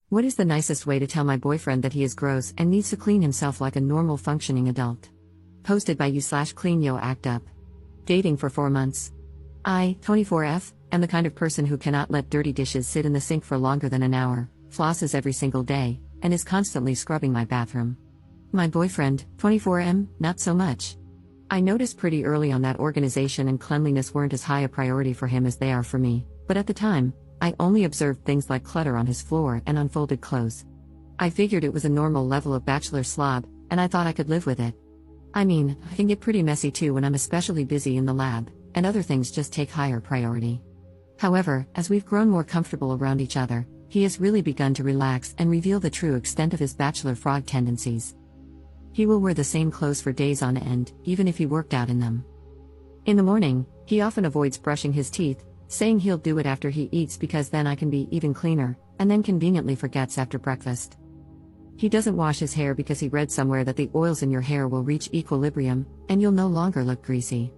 What is the nicest way to tell my boyfriend that he is gross and needs to clean himself like a normal functioning adult? Posted by you/clean yo act up. Dating for 4 months. I, 24F, am the kind of person who cannot let dirty dishes sit in the sink for longer than an hour, flosses every single day, and is constantly scrubbing my bathroom. My boyfriend, 24M, not so much. I noticed pretty early on that organization and cleanliness weren't as high a priority for him as they are for me, but at the time, I only observed things like clutter on his floor and unfolded clothes. I figured it was a normal level of bachelor slob, and I thought I could live with it. I mean, I can get pretty messy too when I'm especially busy in the lab, and other things just take higher priority. However, as we've grown more comfortable around each other, he has really begun to relax and reveal the true extent of his bachelor frog tendencies. He will wear the same clothes for days on end, even if he worked out in them. In the morning, he often avoids brushing his teeth, saying he'll do it after he eats because then I can be even cleaner, and then conveniently forgets after breakfast. He doesn't wash his hair because he read somewhere that the oils in your hair will reach equilibrium, and you'll no longer look greasy.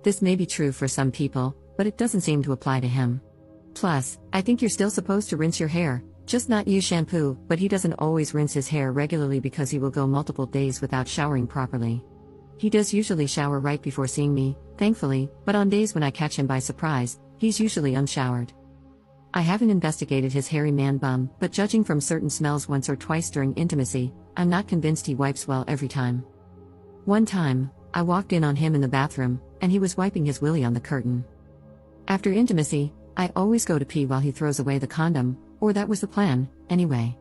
This may be true for some people, but it doesn't seem to apply to him. Plus, I think you're still supposed to rinse your hair, just not use shampoo, but he doesn't always rinse his hair regularly because he will go multiple days without showering properly. He does usually shower right before seeing me, thankfully, but on days when I catch him by surprise, he's usually unshowered. I haven't investigated his hairy man bum, but judging from certain smells once or twice during intimacy, I'm not convinced he wipes well every time. One time, I walked in on him in the bathroom, and he was wiping his willy on the curtain. After intimacy, I always go to pee while he throws away the condom, or that was the plan, anyway.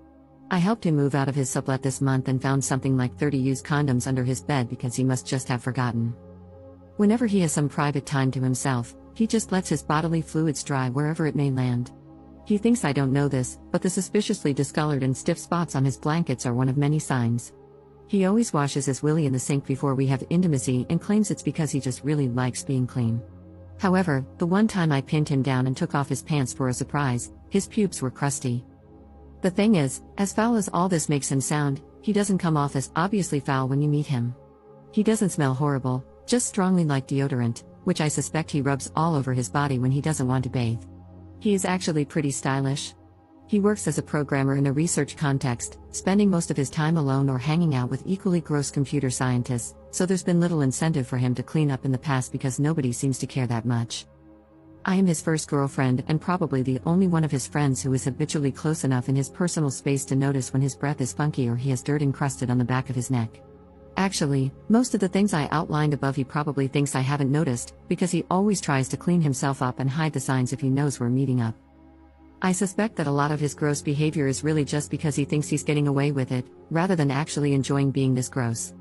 I helped him move out of his sublet this month and found something like 30 used condoms under his bed because he must just have forgotten. Whenever he has some private time to himself, he just lets his bodily fluids dry wherever it may land. He thinks I don't know this, but the suspiciously discolored and stiff spots on his blankets are one of many signs. He always washes his willy in the sink before we have intimacy and claims it's because he just really likes being clean. However, the one time I pinned him down and took off his pants for a surprise, his pubes were crusty. The thing is, as foul as all this makes him sound, he doesn't come off as obviously foul when you meet him. He doesn't smell horrible, just strongly like deodorant, which I suspect he rubs all over his body when he doesn't want to bathe. He is actually pretty stylish. He works as a programmer in a research context, spending most of his time alone or hanging out with equally gross computer scientists, so there's been little incentive for him to clean up in the past because nobody seems to care that much. I am his first girlfriend and probably the only one of his friends who is habitually close enough in his personal space to notice when his breath is funky or he has dirt encrusted on the back of his neck. Actually, most of the things I outlined above he probably thinks I haven't noticed, because he always tries to clean himself up and hide the signs if he knows we're meeting up. I suspect that a lot of his gross behavior is really just because he thinks he's getting away with it, rather than actually enjoying being this gross.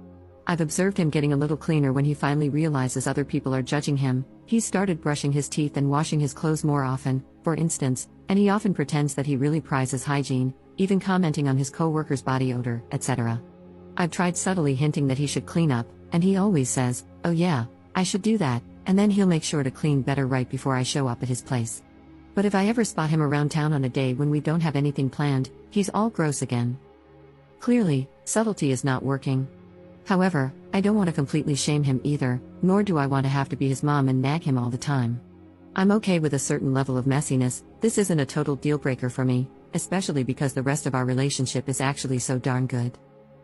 I've observed him getting a little cleaner when he finally realizes other people are judging him. He's started brushing his teeth and washing his clothes more often, for instance, and he often pretends that he really prizes hygiene, even commenting on his co-worker's body odor, etc. I've tried subtly hinting that he should clean up, and he always says, "Oh yeah, I should do that," and then he'll make sure to clean better right before I show up at his place. But if I ever spot him around town on a day when we don't have anything planned, he's all gross again. Clearly, subtlety is not working. However, I don't want to completely shame him either, nor do I want to have to be his mom and nag him all the time. I'm okay with a certain level of messiness. This isn't a total deal breaker for me, especially because the rest of our relationship is actually so darn good.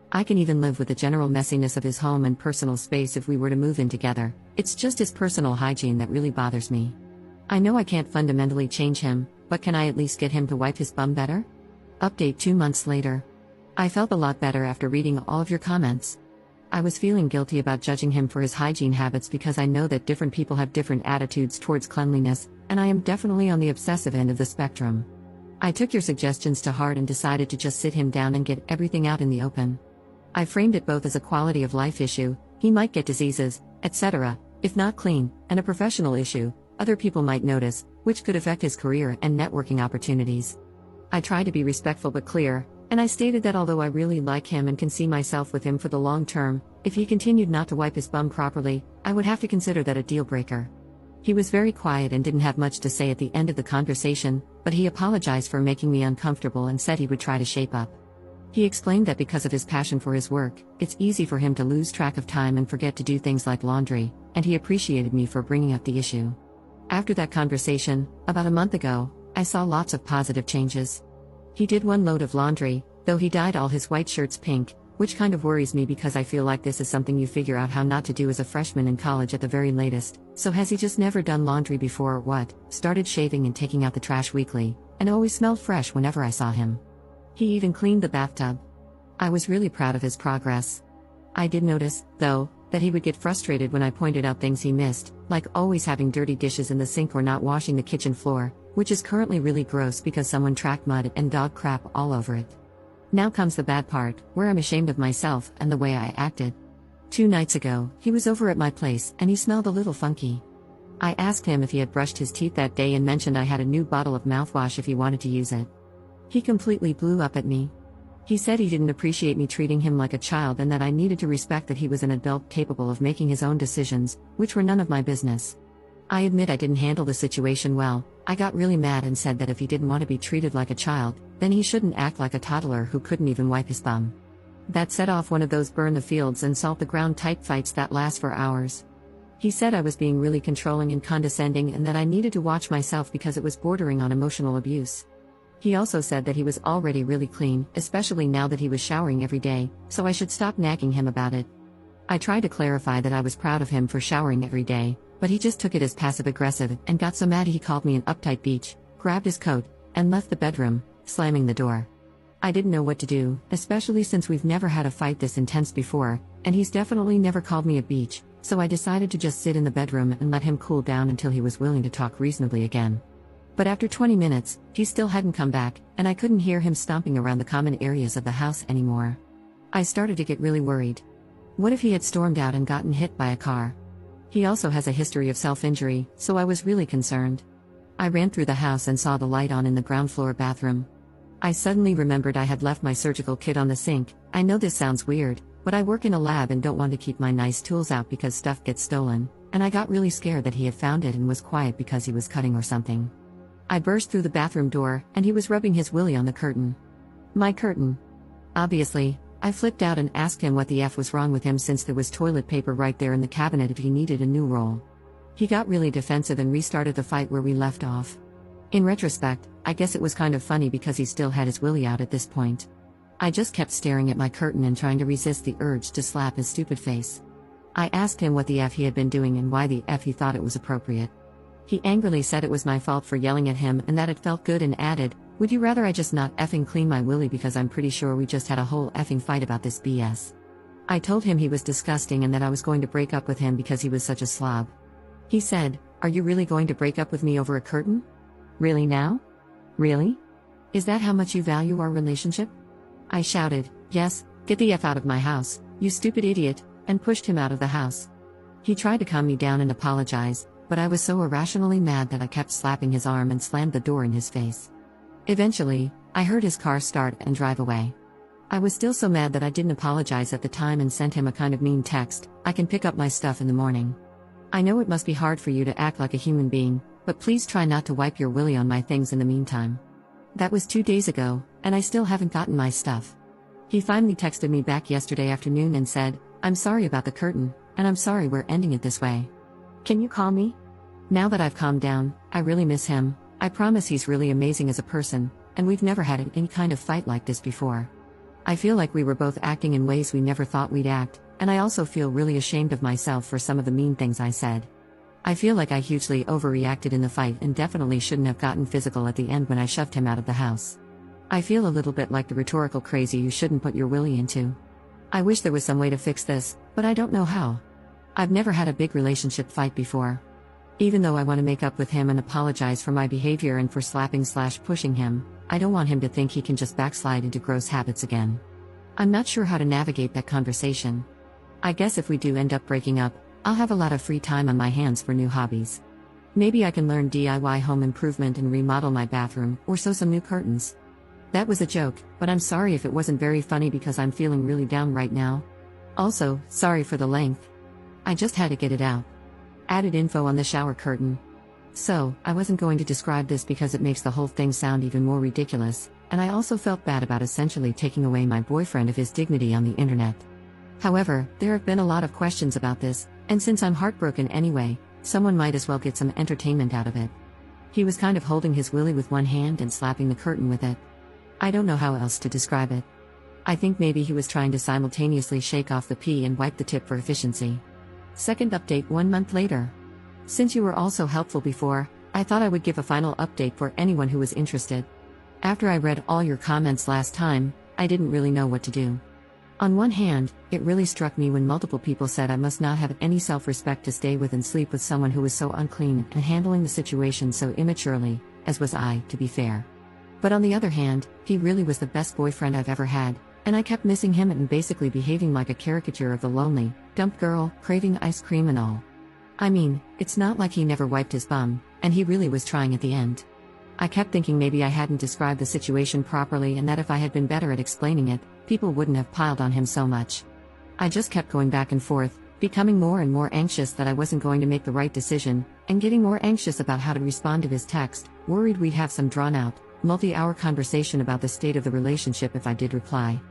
I can even live with the general messiness of his home and personal space if we were to move in together. It's just his personal hygiene that really bothers me. I know I can't fundamentally change him, but can I at least get him to wipe his bum better? Update 2 months later. I felt a lot better after reading all of your comments. I was feeling guilty about judging him for his hygiene habits because I know that different people have different attitudes towards cleanliness, and I am definitely on the obsessive end of the spectrum. I took your suggestions to heart and decided to just sit him down and get everything out in the open. I framed it both as a quality of life issue, he might get diseases, etc., if not clean, and a professional issue, other people might notice, which could affect his career and networking opportunities. I tried to be respectful but clear, and I stated that although I really like him and can see myself with him for the long term, if he continued not to wipe his bum properly, I would have to consider that a deal breaker. He was very quiet and didn't have much to say at the end of the conversation, but he apologized for making me uncomfortable and said he would try to shape up. He explained that because of his passion for his work, it's easy for him to lose track of time and forget to do things like laundry, and he appreciated me for bringing up the issue. After that conversation, about a month ago, I saw lots of positive changes. He did one load of laundry, though he dyed all his white shirts pink, which kind of worries me because I feel like this is something you figure out how not to do as a freshman in college at the very latest. So has he just never done laundry before or what? Started shaving and taking out the trash weekly, and always smelled fresh whenever I saw him. He even cleaned the bathtub. I was really proud of his progress. I did notice, though, that he would get frustrated when I pointed out things he missed, like always having dirty dishes in the sink or not washing the kitchen floor, which is currently really gross because someone tracked mud and dog crap all over it. Now comes the bad part, where I'm ashamed of myself and the way I acted. 2 nights ago, he was over at my place and he smelled a little funky. I asked him if he had brushed his teeth that day and mentioned I had a new bottle of mouthwash if he wanted to use it. He completely blew up at me. He said he didn't appreciate me treating him like a child and that I needed to respect that he was an adult capable of making his own decisions, which were none of my business. I admit I didn't handle the situation well. I got really mad and said that if he didn't want to be treated like a child, then he shouldn't act like a toddler who couldn't even wipe his bum. That set off one of those burn the fields and salt the ground type fights that last for hours. He said I was being really controlling and condescending and that I needed to watch myself because it was bordering on emotional abuse. He also said that he was already really clean, especially now that he was showering every day, so I should stop nagging him about it. I tried to clarify that I was proud of him for showering every day, but he just took it as passive-aggressive and got so mad he called me an uptight beach, grabbed his coat, and left the bedroom, slamming the door. I didn't know what to do, especially since we've never had a fight this intense before, and he's definitely never called me a beach, so I decided to just sit in the bedroom and let him cool down until he was willing to talk reasonably again. But after 20 minutes, he still hadn't come back, and I couldn't hear him stomping around the common areas of the house anymore. I started to get really worried. What if he had stormed out and gotten hit by a car? He also has a history of self-injury, so I was really concerned. I ran through the house and saw the light on in the ground floor bathroom. I suddenly remembered I had left my surgical kit on the sink. I know this sounds weird, but I work in a lab and don't want to keep my nice tools out because stuff gets stolen, and I got really scared that he had found it and was quiet because he was cutting or something. I burst through the bathroom door, and he was rubbing his willy on the curtain. My curtain. Obviously, I flipped out and asked him what the F was wrong with him since there was toilet paper right there in the cabinet if he needed a new roll. He got really defensive and restarted the fight where we left off. In retrospect, I guess it was kind of funny because he still had his willy out at this point. I just kept staring at my curtain and trying to resist the urge to slap his stupid face. I asked him what the F he had been doing and why the F he thought it was appropriate. He angrily said it was my fault for yelling at him and that it felt good and added, "Would you rather I just not effing clean my willy because I'm pretty sure we just had a whole effing fight about this BS." I told him he was disgusting and that I was going to break up with him because he was such a slob. He said, "Are you really going to break up with me over a curtain? Really now? Really? Is that how much you value our relationship?" I shouted, "Yes, get the F out of my house, you stupid idiot," and pushed him out of the house. He tried to calm me down and apologize, but I was so irrationally mad that I kept slapping his arm and slammed the door in his face. Eventually, I heard his car start and drive away. I was still so mad that I didn't apologize at the time and sent him a kind of mean text, "I can pick up my stuff in the morning. I know it must be hard for you to act like a human being, but please try not to wipe your willy on my things in the meantime." That was 2 days ago, and I still haven't gotten my stuff. He finally texted me back yesterday afternoon and said, "I'm sorry about the curtain, and I'm sorry we're ending it this way. Can you call me?" Now that I've calmed down, I really miss him. I promise he's really amazing as a person, and we've never had any kind of fight like this before. I feel like we were both acting in ways we never thought we'd act, and I also feel really ashamed of myself for some of the mean things I said. I feel like I hugely overreacted in the fight and definitely shouldn't have gotten physical at the end when I shoved him out of the house. I feel a little bit like the rhetorical crazy you shouldn't put your willy into. I wish there was some way to fix this, but I don't know how. I've never had a big relationship fight before. Even though I want to make up with him and apologize for my behavior and for slapping/pushing him, I don't want him to think he can just backslide into gross habits again. I'm not sure how to navigate that conversation. I guess if we do end up breaking up, I'll have a lot of free time on my hands for new hobbies. Maybe I can learn DIY home improvement and remodel my bathroom, or sew some new curtains. That was a joke, but I'm sorry if it wasn't very funny because I'm feeling really down right now. Also, sorry for the length. I just had to get it out. Added info on the shower curtain. So, I wasn't going to describe this because it makes the whole thing sound even more ridiculous, and I also felt bad about essentially taking away my boyfriend of his dignity on the internet. However, there have been a lot of questions about this, and since I'm heartbroken anyway, someone might as well get some entertainment out of it. He was kind of holding his willy with one hand and slapping the curtain with it. I don't know how else to describe it. I think maybe he was trying to simultaneously shake off the pee and wipe the tip for efficiency. Second update 1 month later. Since you were all so helpful before, I thought I would give a final update for anyone who was interested. After I read all your comments last time, I didn't really know what to do. On one hand, it really struck me when multiple people said I must not have any self-respect to stay with and sleep with someone who was so unclean and handling the situation so immaturely, as was I, to be fair. But on the other hand, he really was the best boyfriend I've ever had, and I kept missing him and basically behaving like a caricature of the lonely, dumped girl, craving ice cream and all. I mean, it's not like he never wiped his bum, and he really was trying at the end. I kept thinking maybe I hadn't described the situation properly and that if I had been better at explaining it, people wouldn't have piled on him so much. I just kept going back and forth, becoming more and more anxious that I wasn't going to make the right decision, and getting more anxious about how to respond to his text, worried we'd have some drawn-out, multi-hour conversation about the state of the relationship if I did reply.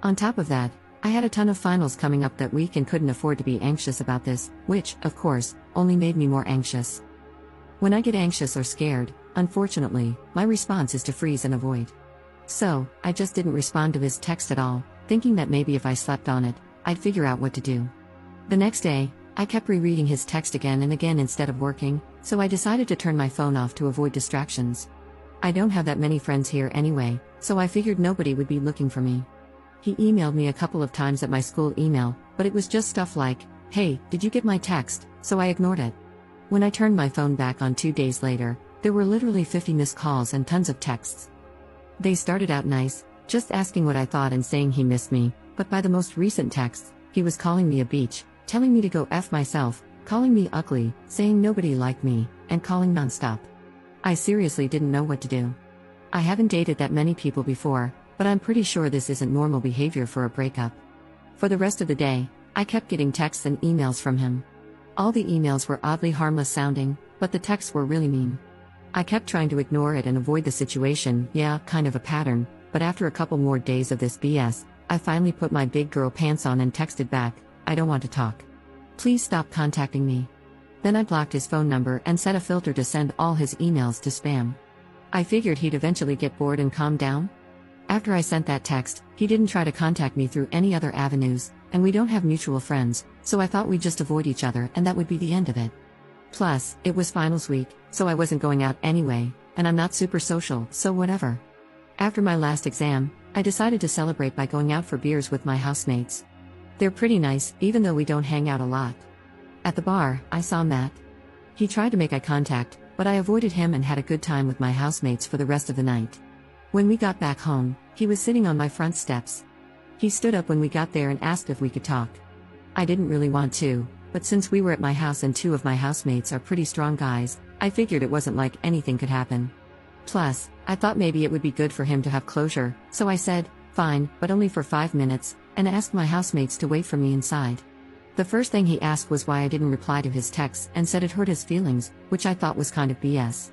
On top of that, I had a ton of finals coming up that week and couldn't afford to be anxious about this, which, of course, only made me more anxious. When I get anxious or scared, unfortunately, my response is to freeze and avoid. So, I just didn't respond to his text at all, thinking that maybe if I slept on it, I'd figure out what to do. The next day, I kept rereading his text again and again instead of working, so I decided to turn my phone off to avoid distractions. I don't have that many friends here anyway, so I figured nobody would be looking for me. He emailed me a couple of times at my school email, but it was just stuff like, "Hey, did you get my text?" So I ignored it. When I turned my phone back on 2 days later, there were literally 50 missed calls and tons of texts. They started out nice, just asking what I thought and saying he missed me, but by the most recent texts, he was calling me a beach, telling me to go F myself, calling me ugly, saying nobody liked me, and calling nonstop. I seriously didn't know what to do. I haven't dated that many people before, but I'm pretty sure this isn't normal behavior for a breakup. For the rest of the day, I kept getting texts and emails from him. All the emails were oddly harmless sounding, but the texts were really mean. I kept trying to ignore it and avoid the situation, yeah, kind of a pattern, but after a couple more days of this BS, I finally put my big girl pants on and texted back, "I don't want to talk. Please stop contacting me." Then I blocked his phone number and set a filter to send all his emails to spam. I figured he'd eventually get bored and calm down. After I sent that text, he didn't try to contact me through any other avenues, and we don't have mutual friends, so I thought we'd just avoid each other and that would be the end of it. Plus, it was finals week, so I wasn't going out anyway, and I'm not super social, so whatever. After my last exam, I decided to celebrate by going out for beers with my housemates. They're pretty nice, even though we don't hang out a lot. At the bar, I saw Matt. He tried to make eye contact, but I avoided him and had a good time with my housemates for the rest of the night. When we got back home, he was sitting on my front steps. He stood up when we got there and asked if we could talk. I didn't really want to, but since we were at my house and 2 of my housemates are pretty strong guys, I figured it wasn't like anything could happen. Plus, I thought maybe it would be good for him to have closure, so I said, "Fine, but only for 5 minutes, and asked my housemates to wait for me inside. The first thing he asked was why I didn't reply to his texts and said it hurt his feelings, which I thought was kind of BS.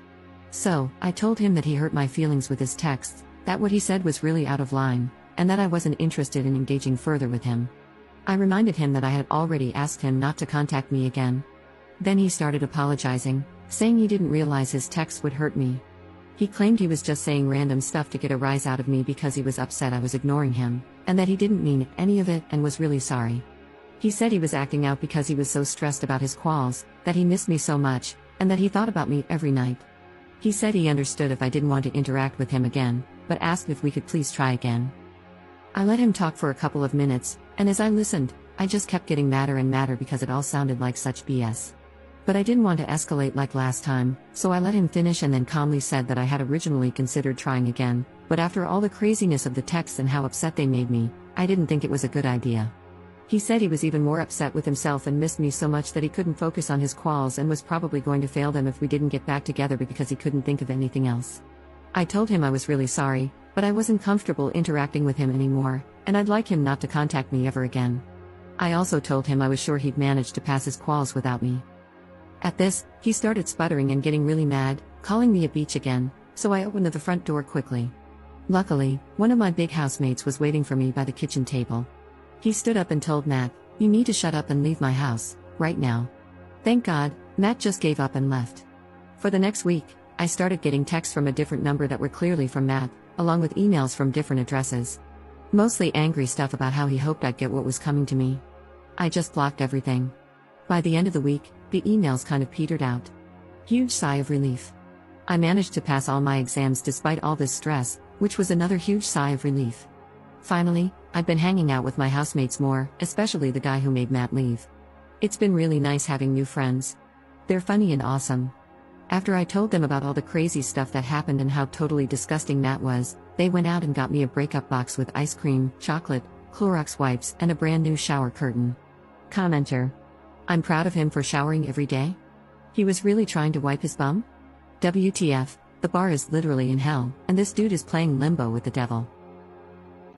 So, I told him that he hurt my feelings with his texts, that what he said was really out of line, and that I wasn't interested in engaging further with him. I reminded him that I had already asked him not to contact me again. Then he started apologizing, saying he didn't realize his texts would hurt me. He claimed he was just saying random stuff to get a rise out of me because he was upset I was ignoring him, and that he didn't mean any of it and was really sorry. He said he was acting out because he was so stressed about his quals, that he missed me so much, and that he thought about me every night. He said he understood if I didn't want to interact with him again, but asked if we could please try again. I let him talk for a couple of minutes, and as I listened, I just kept getting madder and madder because it all sounded like such BS. But I didn't want to escalate like last time, so I let him finish and then calmly said that I had originally considered trying again, but after all the craziness of the texts and how upset they made me, I didn't think it was a good idea. He said he was even more upset with himself and missed me so much that he couldn't focus on his quals and was probably going to fail them if we didn't get back together because he couldn't think of anything else. I told him I was really sorry, but I wasn't comfortable interacting with him anymore, and I'd like him not to contact me ever again. I also told him I was sure he'd manage to pass his quals without me. At this, he started sputtering and getting really mad, calling me a beach again, so I opened the front door quickly. Luckily, one of my big housemates was waiting for me by the kitchen table. He stood up and told Matt, "You need to shut up and leave my house, right now." Thank God, Matt just gave up and left. For the next week, I started getting texts from a different number that were clearly from Matt, along with emails from different addresses. Mostly angry stuff about how he hoped I'd get what was coming to me. I just blocked everything. By the end of the week, the emails kind of petered out. Huge sigh of relief. I managed to pass all my exams despite all this stress, which was another huge sigh of relief. Finally, I've been hanging out with my housemates more, especially the guy who made Matt leave. It's been really nice having new friends. They're funny and awesome. After I told them about all the crazy stuff that happened and how totally disgusting Matt was, they went out and got me a breakup box with ice cream, chocolate, Clorox wipes, and a brand new shower curtain. Commenter. I'm proud of him for showering every day. He was really trying to wipe his bum? WTF, the bar is literally in hell, and this dude is playing limbo with the devil.